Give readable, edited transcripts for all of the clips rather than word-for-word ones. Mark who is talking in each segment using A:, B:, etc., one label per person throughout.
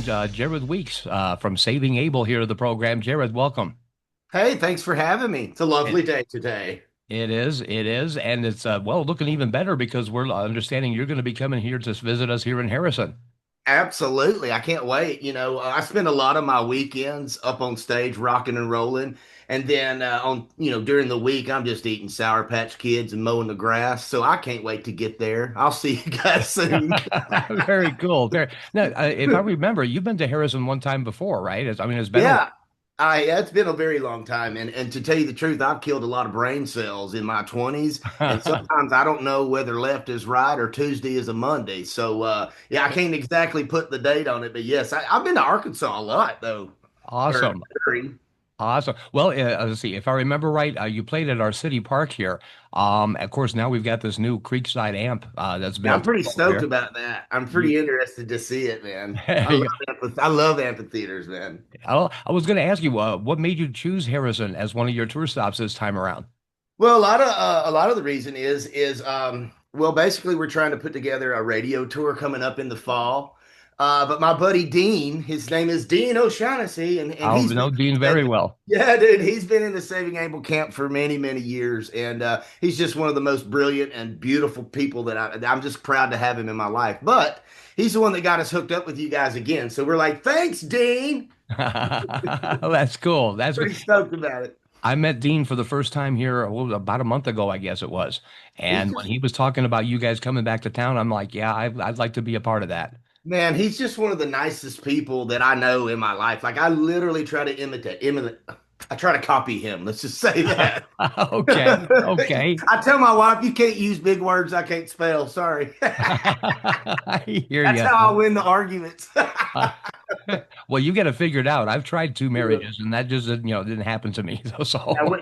A: friend Jared Weeks from Saving Abel here to the program. Jared, welcome.
B: Hey, thanks for having me. It's a
A: It,
B: lovely day today.
A: it is, and it's well looking even better because we're understanding you're going to be coming here to visit us here in Harrison.
B: Absolutely. I can't wait. I spend a lot of my weekends up on stage rocking and rolling. And then during the week, I'm just eating Sour Patch Kids and mowing the grass. So I can't wait to get there. I'll see you guys soon.
A: Very cool. Very now, if I remember, you've been to Harrison one time before, right? It's been a while.
B: Yeah, it's been a very long time. And to tell you the truth, I've killed a lot of brain cells in my 20s. And sometimes I don't know whether left is right or Tuesday is a Monday. So yeah, I can't exactly put the date on it, but yes, I've been to Arkansas a lot though. Or
A: Awesome.
B: Missouri.
A: Awesome. Well, let's see. If I remember right, you played at our city park here. Of course, now we've got this new Creekside amp that's
B: Yeah, I'm
A: built
B: pretty
A: over
B: stoked
A: here.
B: about that. I'm
A: You,
B: pretty interested to see it, man.
A: you
B: I love amphitheaters, man.
A: I was going to ask you, what made you choose Harrison as one of your tour stops this time around?
B: Well, a lot of the reason is well, basically we're trying to put together a radio tour coming up in the fall. But my buddy Dean, his name is Dean O'Shaughnessy, and
A: I
B: he's been
A: know Dean very well.
B: yeah, dude, he's been in the Saving Abel camp for many, many years, and he's just one of the most brilliant and beautiful people that I'm just proud to have him in my life. But he's the one that got us hooked up with you guys again. So we're like, thanks, Dean.
A: That's cool. That's good.
B: Pretty stoked about it.
A: I met Dean for the first time here about a month ago, I guess it was.
B: He's
A: And when
B: just
A: he was talking about you guys coming back to town, I'm like, yeah, I'd like to be a part of that.
B: Man, he's just one of the nicest people that I know in my life. Like I literally try to imitate. I try to copy him. Let's just say that.
A: Okay. Okay.
B: I tell my wife, you can't use big words I can't spell. Sorry.
A: I hear
B: That's
A: you.
B: how I win the arguments.
A: Well, you got to figure it out. I've tried two marriages, and that just didn't happen to me.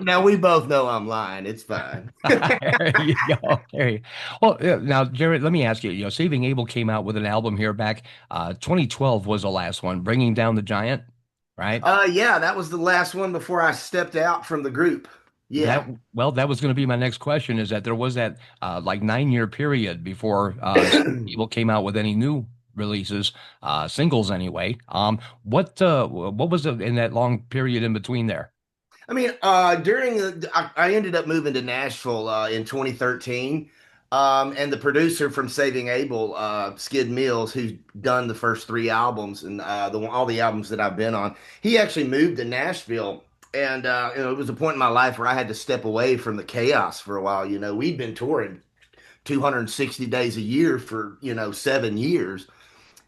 B: Now we both know I'm lying. It's fine.
A: There you go. There you. Well, now, Jared, let me ask you. Saving Abel came out with an album here back. 2012 was the last one, Bringing Down the Giant, right?
B: Yeah, that was the last one before I stepped out from the group.
A: That
B: Yeah.
A: well, that was going to be my next question. Is that there was that like 9 year period before Abel came out with any new releases, singles anyway. What was in that long period in between there?
B: I mean, I ended up moving to Nashville in 2013. And the producer from Saving Abel, Skid Mills, who's done the first three albums and all the albums that I've been on, he actually moved to Nashville. And it was a point in my life where I had to step away from the chaos for a while. We'd been touring 260 days a year for 7 years.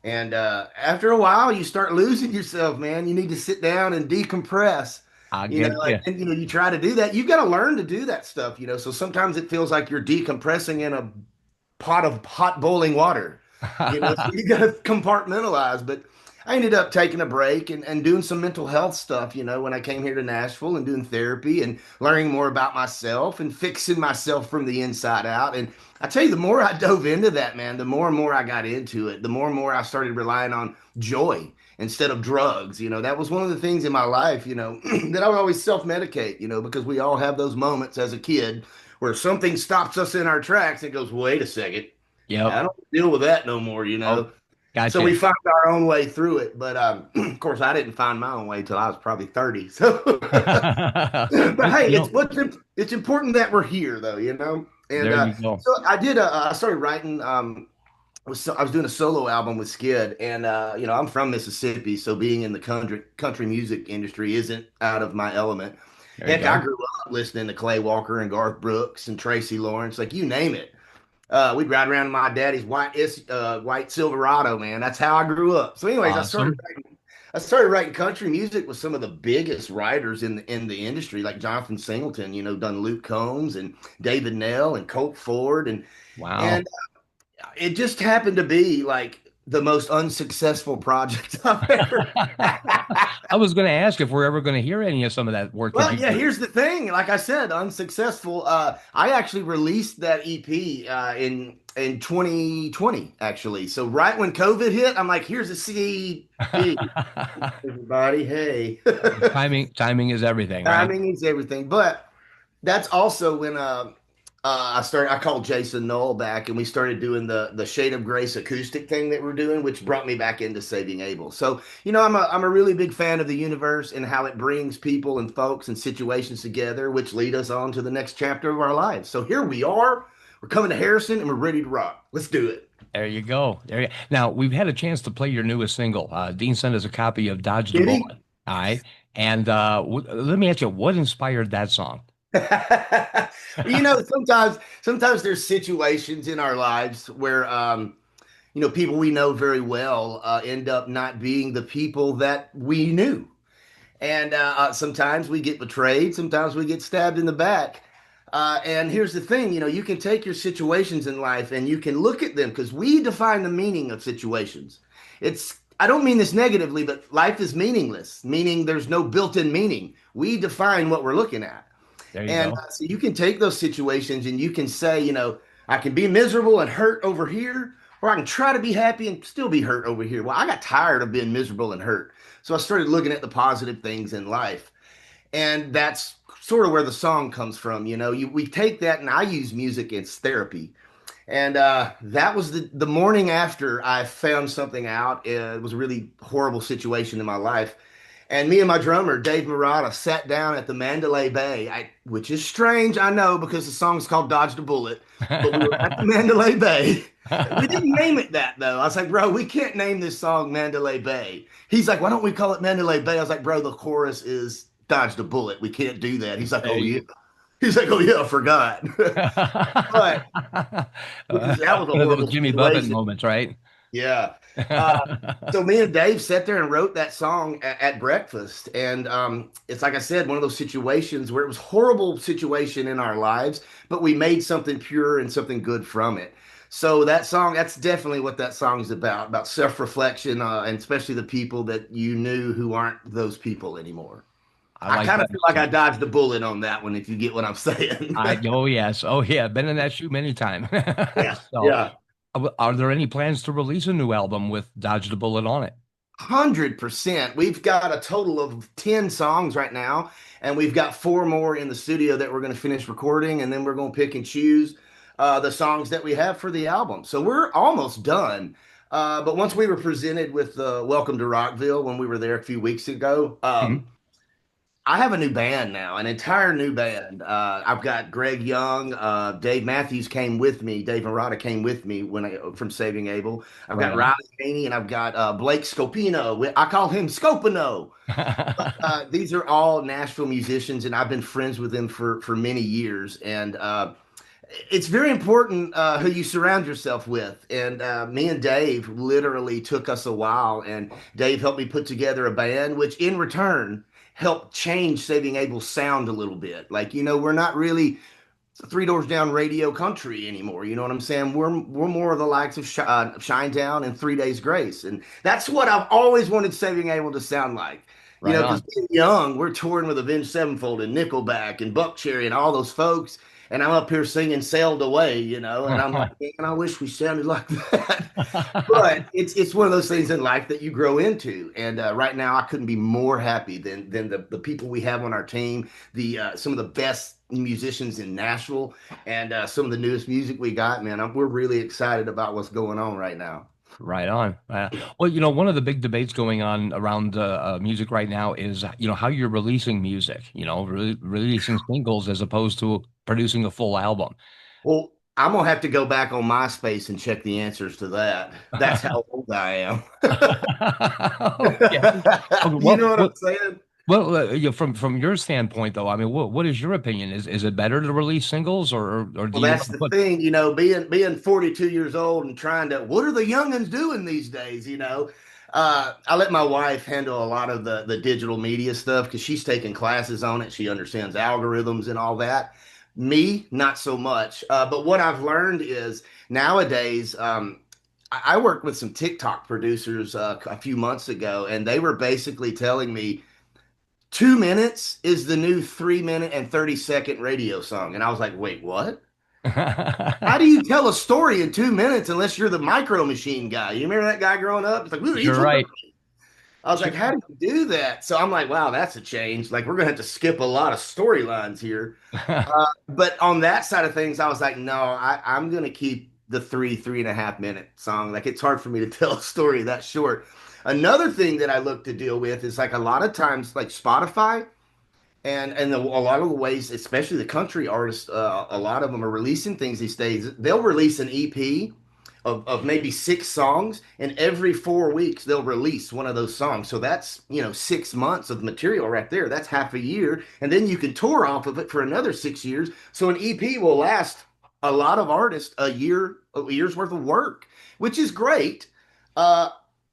B: And after a while, you start losing yourself, man. You need to sit down and decompress.
A: I get you.
B: And you try to do that. You've got to learn to do that stuff. So sometimes it feels like you're decompressing in a pot of hot boiling water. So you got to compartmentalize. But I ended up taking a break and doing some mental health stuff, when I came here to Nashville and doing therapy and learning more about myself and fixing myself from the inside out. And I tell you, the more I dove into that, man, the more and more I got into it, the more and more I started relying on joy instead of drugs. That was one of the things in my life, that I would always self-medicate, because we all have those moments as a kid where something stops us in our tracks and goes, wait a second.
A: Yep.
B: I don't deal with that no more.
A: Oh,
B: So we
A: gotcha.
B: found our own way through it. But of course, I didn't find my own way till I was probably 30. So, but
A: Well,
B: hey, it's important that we're here, though. And
A: there you go.
B: so I started writing. I was doing a solo album with Skid, and I'm from Mississippi, so being in the country music industry isn't out of my element.
A: There you
B: Heck, I
A: go.
B: grew up listening to Clay Walker and Garth Brooks and Tracy Lawrence, like you name it. We'd ride around in my daddy's white Silverado, man. That's how I grew up. So, anyways,
A: Awesome.
B: I started writing country music with some of the biggest writers in the industry, like Jonathan Singleton, done Luke Combs and David Nell and Colt Ford, and
A: Wow.
B: it just happened to be like the most unsuccessful project I've ever.
A: I was going to ask if we're ever going to hear any of some of that work that
B: Well,
A: you
B: yeah,
A: did.
B: here's the thing. Like I said, unsuccessful. I actually released that EP in 2020, actually. So right when COVID hit, I'm like, here's a CD, everybody. Hey,
A: Timing is everything, right?
B: timing is everything. But that's also when I called Jason Knoll back and we started doing the Shade of Grace acoustic thing that we're doing, which brought me back into Saving Abel. So, I'm a really big fan of the universe and how it brings people and folks and situations together, which lead us on to the next chapter of our lives. So here we are. We're coming to Harrison and we're ready to rock. Let's do it.
A: There you go. Now we've had a chance to play your newest single. Dean sent us a copy of Dodge the
B: Did
A: Bullet.
B: he?
A: All right. And let me ask you, what inspired that song?
B: Sometimes there's situations in our lives where people we know very well end up not being the people that we knew. And sometimes we get betrayed, sometimes we get stabbed in the back. And here's the thing, you can take your situations in life and you can look at them because we define the meaning of situations. I don't mean this negatively, but life is meaningless, meaning there's no built-in meaning. We define what we're looking at.
A: There you
B: And
A: go.
B: so you can take those situations and you can say, I can be miserable and hurt over here, or I can try to be happy and still be hurt over here. Well, I got tired of being miserable and hurt. So I started looking at the positive things in life. And that's sort of where the song comes from. We take that and I use music as therapy. And that was the morning after I found something out. It was a really horrible situation in my life. And me and my drummer, Dave Murata, sat down at the Mandalay Bay, which is strange, I know, because the song's called Dodge the Bullet. But we were at the Mandalay Bay. We didn't name it that, though. I was like, bro, we can't name this song Mandalay Bay. He's like, why don't we call it Mandalay Bay? I was like, bro, the chorus is Dodge the Bullet. We can't do that. He's like,
A: There
B: oh, yeah.
A: you
B: He's like, oh, yeah, I forgot. But because that was a
A: One of those
B: horrible
A: Jimmy Buffett
B: situation.
A: moments, right?
B: Yeah. Uh, so me and Dave sat there and wrote that song at breakfast. And it's like I said, one of those situations where it was a horrible situation in our lives, but we made something pure and something good from it. So that song, that's definitely what that song is about self-reflection, and especially the people that you knew who aren't those people anymore.
A: I
B: I
A: like
B: kind
A: that.
B: of feel like I dodged a bullet on that one, if you get what I'm saying.
A: Oh yes, oh yeah, been in that shoe many times.
B: Yeah,
A: So,
B: yeah.
A: are there any plans to release a new album with Dodge the Bullet on it?
B: 100%. We've got a total of 10 songs right now, and we've got four more in the studio that we're going to finish recording, and then we're going to pick and choose the songs that we have for the album. So we're almost done. But once we were presented with Welcome to Rockville when we were there a few weeks ago,
A: Mhm.
B: I have a new band now, an entire new band. I've got Greg Young, Dave Matthews came with me, Dave Murata came with me from Saving Abel. I've
A: Right
B: got
A: on.
B: Riley Haney and I've got Blake Scopino. I call him Scopino. These are all Nashville musicians, and I've been friends with them for many years. And it's very important who you surround yourself with. And me and Dave literally took us a while, and Dave helped me put together a band, which in return helped change Saving Abel's sound a little bit. Like, we're not really Three Doors Down radio country anymore. You know what I'm saying? We're more of the likes of Shinedown and 3 Days Grace, and that's what I've always wanted Saving Abel to sound like.
A: Right
B: Because
A: on.
B: being young, we're touring with Avenged Sevenfold and Nickelback and Buckcherry and all those folks, and I'm up here singing "Sailed Away," and I'm like, man, I wish we sounded like that. But it's one of those things in life that you grow into, and right now I couldn't be more happy than the people we have on our team, the some of the best musicians in Nashville, and some of the newest music we got. Man, we're really excited about what's going on right now.
A: Right on. Well, one of the big debates going on around music right now is, how you're releasing music, releasing singles as opposed to producing a full album.
B: Well, I'm gonna have to go back on MySpace and check the answers to that. That's how old I am.
A: Okay. Okay.
B: You know what I'm saying?
A: From your standpoint, though, I mean, what is your opinion? Is it better to release singles, or do
B: Well,
A: you
B: that's
A: want to
B: the
A: put?
B: thing, being 42 years old and trying to, what are the youngins doing these days? I let my wife handle a lot of the digital media stuff because she's taking classes on it. She understands algorithms and all that. Me, not so much. But what I've learned is nowadays, I worked with some TikTok producers a few months ago, and they were basically telling me 2 minutes is the new 3 minute and 30-second radio song. And I was like, wait, what? How do you tell a story in 2 minutes unless you're the micro machine guy? You remember that guy growing up? It's like,
A: You're right.
B: I was like, how
A: Sure.
B: do you do that? So I'm like, wow, that's a change. Like, we're gonna have to skip a lot of storylines here. But on that side of things, I was like, no, I'm gonna keep the 3.5 minute song. Like, it's hard for me to tell a story that short. Another thing that I look to deal with is like a lot of times, like Spotify. A lot of the ways, especially the country artists, a lot of them are releasing things these days. They'll release an EP of maybe 6 songs, and every 4 weeks they'll release one of those songs. So that's 6 months of material right there. That's half a year, and then you can tour off of it for another 6 years. So an EP will last a lot of artists a year's worth of work, which is great. Uh,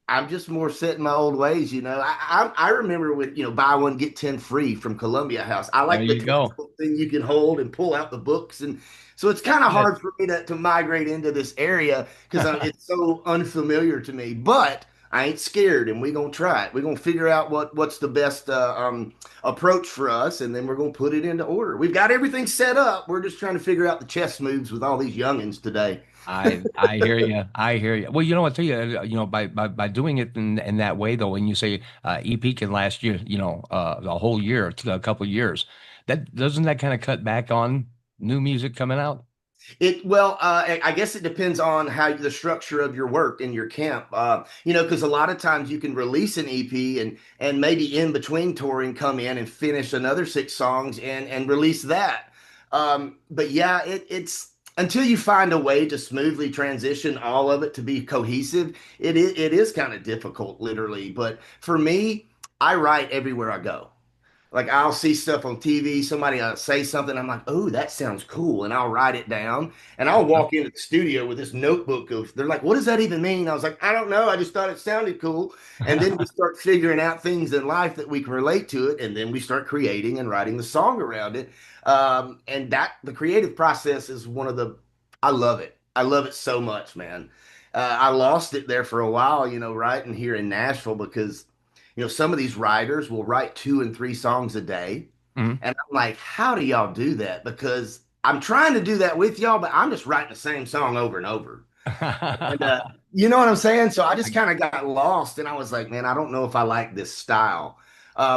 B: I'm just more set in my old ways, you know. I remember when, buy one get 10 free from Columbia House. I
A: There
B: like the
A: you go.
B: collectible thing you can hold and pull out the books, and so it's kind of
A: Yes.
B: hard for me to migrate into this area because it's so unfamiliar to me. But I ain't scared, and we're gonna try it. We're gonna figure out what's the best approach for us, and then we're gonna put it into order. We've got everything set up. We're just trying to figure out the chess moves with all these youngins today.
A: I hear you. I hear you. Well, I tell you, by doing it in that way, though, when you say EP can last you, a whole year, to a couple years, that doesn't that kind of cut back on new music coming out?
B: I guess it depends on how the structure of your work in your camp. Because a lot of times you can release an EP and maybe in between touring come in and finish another 6 songs and release that. But yeah, it's until you find a way to smoothly transition all of it to be cohesive, it is kind of difficult, literally. But for me, I write everywhere I go. Like, I'll see stuff on TV, somebody say something, I'm like, oh, that sounds cool, and I'll write it down, and I'll walk into the studio with this notebook of, they're like, what does that even mean? I was like, I don't know, I just thought it sounded cool. And then we start figuring out things in life that we can relate to it, and then we start creating and writing the song around it. And that the creative process is one of the, I love it. I love it so much, man. I lost it there for a while, writing here in Nashville because some of these writers will write 2 and 3 songs a day.
A: Mhm.
B: And I'm like, how do y'all do that? Because I'm trying to do that with y'all, but I'm just writing the same song over and over. And you know what I'm saying? So I just kind of got lost and I was like, man, I don't know if I like this style.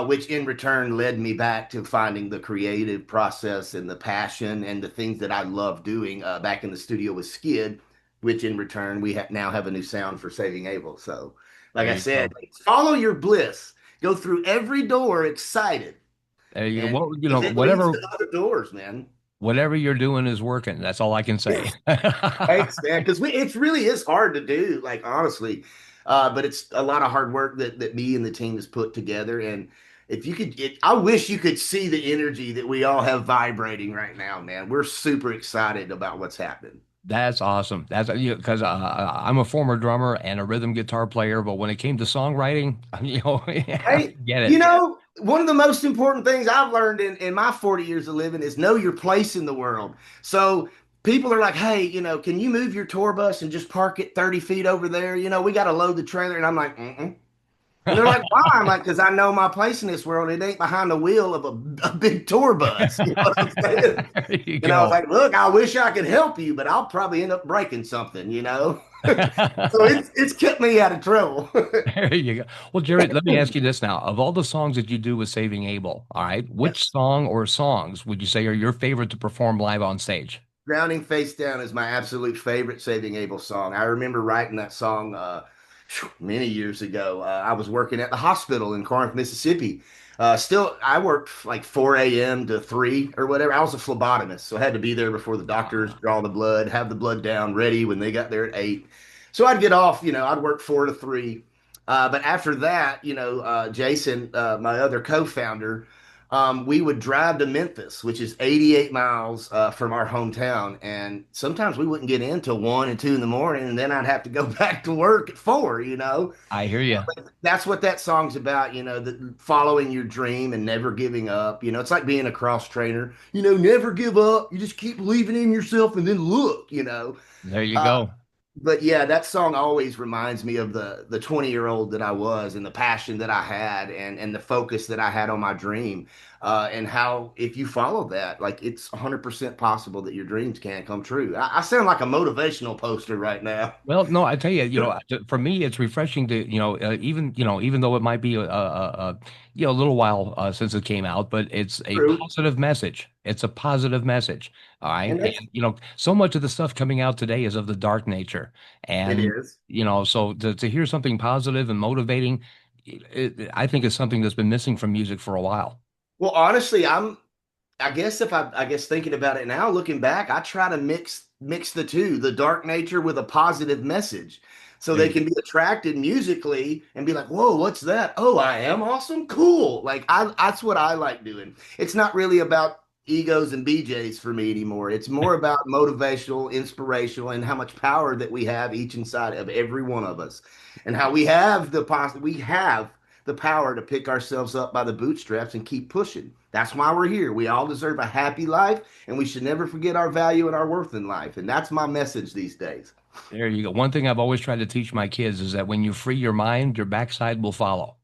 B: Which in return led me back to finding the creative process and the passion and the things that I love doing back in the studio with Skid, which in return we now have a new sound for Saving Abel. So, like
A: There
B: I
A: you
B: said,
A: go.
B: follow your bliss. Go through every door excited,
A: There you go.
B: and
A: Well,
B: because it leads to other doors, man.
A: whatever you're doing is working. That's all I can say.
B: Thanks, man. Because it really is hard to do, like honestly. But it's a lot of hard work that me and the team has put together. And if you could, I wish you could see the energy that we all have vibrating right now, man. We're super excited about what's happening.
A: That's awesome. That's because I'm a former drummer and a rhythm guitar player, but when it came to songwriting,
B: Hey,
A: get it.
B: one of the most important things I've learned in my 40 years of living is know your place in the world. So people are like, hey, can you move your tour bus and just park it 30 feet over there? We got to load the trailer. And I'm like, mm-mm. And they're like, why? I'm like, because I know my place in this world. It ain't behind the wheel of a big tour bus. You know what I'm saying?
A: There you
B: And I was
A: go.
B: like, look, I wish I could help you, but I'll probably end up breaking something. So it's kept me out of trouble.
A: There you go. Well, Jerry, let me ask you this now. Of all the songs that you do with Saving Abel, all right, which
B: Yes.
A: song or songs would you say are your favorite to perform live on stage?
B: Drowning Face Down is my absolute favorite Saving Abel song. I remember writing that song many years ago. I was working at the hospital in Corinth, Mississippi. I worked like 4 a.m. to 3 or whatever. I was a phlebotomist, so I had to be there before the doctors draw the blood, have the blood down ready when they got there at 8. So I'd get off, I'd work 4 to 3. But after that, Jason, my other co-founder, we would drive to Memphis, which is 88 miles from our hometown. And sometimes we wouldn't get in till 1 and 2 in the morning. And then I'd have to go back to work at 4.
A: I hear you.
B: But that's what that song's about, following your dream and never giving up. It's like being a cross trainer, never give up. You just keep believing in yourself and then look.
A: There you
B: Uh,
A: go.
B: But yeah, that song always reminds me of the 20-year-old that I was and the passion that I had and the focus that I had on my dream. And how if you follow that, like it's 100% possible that your dreams can come true. I sound like a motivational poster right now.
A: Well, no, I tell you, for me, it's refreshing to, even though it might be a little while since it came out, but it's a
B: True.
A: positive message. It's a positive message. All right.
B: And
A: And,
B: that's
A: so much of the stuff coming out today is of the dark nature.
B: it
A: And,
B: is.
A: so to hear something positive and motivating, I think is something that's been missing from music for a while.
B: Well, honestly, I guess thinking about it now, looking back, I try to mix the two, the dark nature with a positive message. So
A: There
B: they
A: you
B: can be attracted musically and be like, "Whoa, what's that? Oh, I am awesome. Cool." Like that's what I like doing. It's not really about egos and BJs for me anymore. It's more about motivational, inspirational, and how much power that we have each inside of every one of us. And how we have the power to pick ourselves up by the bootstraps and keep pushing. That's why we're here. We all deserve a happy life, and we should never forget our value and our worth in life. And that's my message these days.
A: there you go. One thing I've always tried to teach my kids is that when you free your mind, your backside will follow.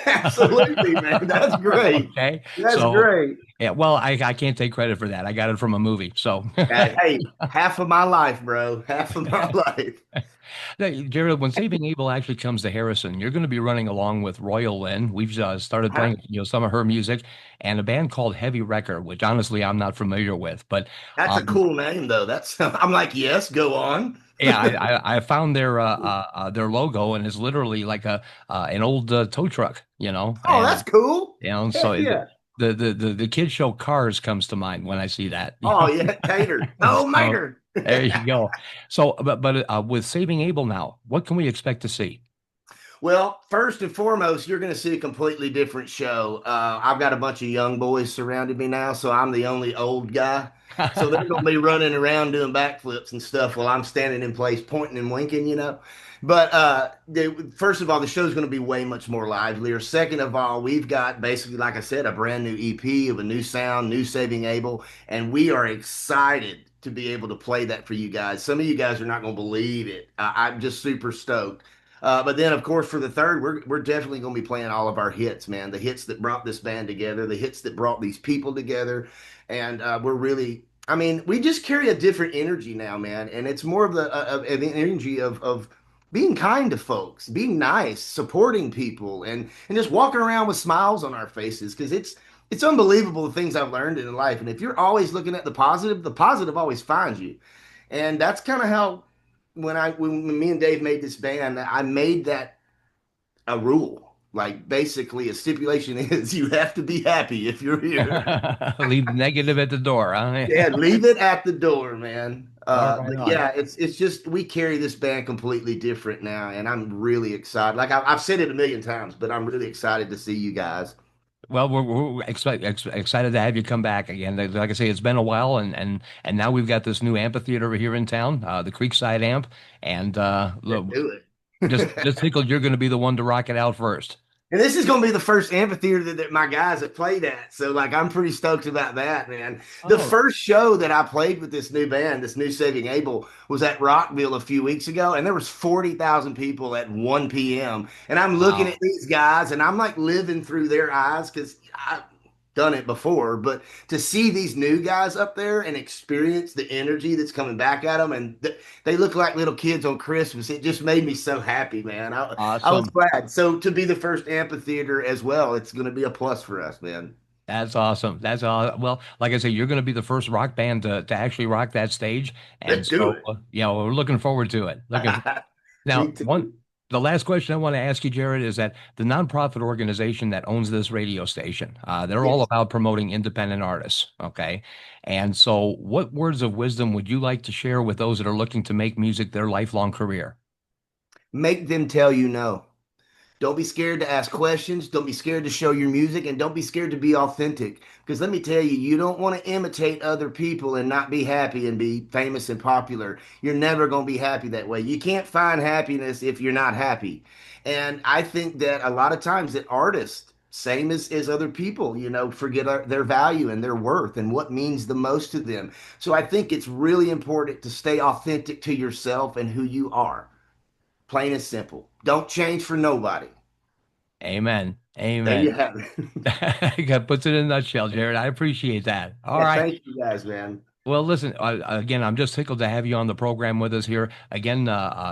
B: Absolutely, man. That's great.
A: Okay.
B: That's
A: So,
B: great.
A: yeah, well, I can't take credit for that. I got it from a movie. So,
B: Hey, half of my life, bro. Half of my life.
A: hey, Jared, when Saving Abel actually comes to Harrison, you're going to be running along with Royal Lynn. We've started
B: Huh?
A: playing, some of her music and a band called Heavy Wrecker, which honestly I'm not familiar with. But
B: That's a
A: um,
B: cool name, though. That's I'm like, yes, go on.
A: yeah, I found their logo and it's literally like an old tow truck,
B: Oh, that's
A: and
B: cool.
A: so
B: Heck yeah.
A: the kid show Cars comes to mind when I see that.
B: Oh yeah, Tater. Oh,
A: So
B: Mater.
A: there you go. So, but with Saving Abel now, what can we expect to see?
B: Well, first and foremost, you're going to see a completely different show. I've got a bunch of young boys surrounding me now, so I'm the only old guy. So they're going to be running around doing backflips and stuff while I'm standing in place pointing and winking. But first of all, the show's going to be way much more livelier. Second of all, we've got basically, like I said, a brand new EP of a new sound, new Saving Abel, and we are excited to be able to play that for you guys. Some of you guys are not going to believe it. I'm just super stoked. But then, of course, for the third, we're definitely going to be playing all of our hits, man. The hits that brought this band together, the hits that brought these people together, and we're really, I mean, we just carry a different energy now, man. And it's more of of the energy of being kind to folks, being nice, supporting people, and just walking around with smiles on our faces because it's unbelievable the things I've learned in life. And if you're always looking at the positive always finds you. And that's kind of how when me and Dave made this band, I made that a rule. Like basically a stipulation is you have to be happy if you're here.
A: Leave the negative at the door, huh?
B: Yeah, leave it at the door, man.
A: All right
B: But
A: on.
B: yeah, it's just we carry this band completely different now, and I'm really excited. Like I've said it a million times, but I'm really excited to see you guys.
A: Well, we're excited to have you come back again. Like I say, it's been a while, and now we've got this new amphitheater here in town, the Creekside Amp, and
B: Let's
A: look,
B: do it.
A: just tickled you're going to be the one to rock it out first.
B: And this is going to be the first amphitheater that my guys have played at. So, like, I'm pretty stoked about that, man. The
A: Oh,
B: first show that I played with this new band, this new Saving Abel, was at Rockville a few weeks ago, and there was 40,000 people at 1 p.m. And I'm looking at
A: wow.
B: these guys, and I'm like living through their eyes because I've done it before. But to see these new guys up there and experience the energy that's coming back at them, and they look like little kids on Christmas, it just made me so happy, man. I was
A: Awesome.
B: glad. So to be the first amphitheater as well, it's going to be a plus for us, man.
A: That's awesome. That's all. Well, like I say, you're going to be the first rock band to actually rock that stage, and
B: Let's do
A: so
B: it.
A: we're looking forward to it. Looking
B: Me
A: now,
B: too.
A: the last question I want to ask you, Jared, is that the nonprofit organization that owns this radio station, they're all
B: Yes.
A: about promoting independent artists. Okay, and so what words of wisdom would you like to share with those that are looking to make music their lifelong career?
B: Make them tell you no. Don't be scared to ask questions. Don't be scared to show your music, and don't be scared to be authentic. Because let me tell you, you don't want to imitate other people and not be happy and be famous and popular. You're never going to be happy that way. You can't find happiness if you're not happy. And I think that a lot of times that artists same as other people, forget their value and their worth and what means the most to them. So I think it's really important to stay authentic to yourself and who you are. Plain and simple. Don't change for nobody.
A: Amen.
B: There you
A: Amen.
B: have it.
A: That puts it in a nutshell, Jared. I appreciate that. All
B: Yeah,
A: right.
B: thank you guys, man.
A: Well, listen, again, I'm just tickled to have you on the program with us here. Again,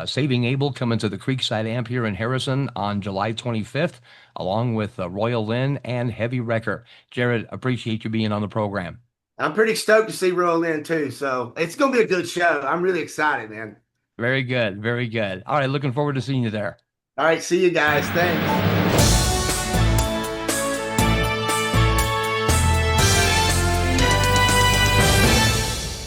A: Saving Abel coming to the Creekside Amp here in Harrison on July 25th, along with Royal Lynn and Heavy Wrecker. Jared, appreciate you being on the program.
B: I'm pretty stoked to see Roll in too. So it's going to be a good show. I'm really excited, man.
A: Very good. Very good. All right. Looking forward to seeing you there.
B: All right, see you guys. Thanks.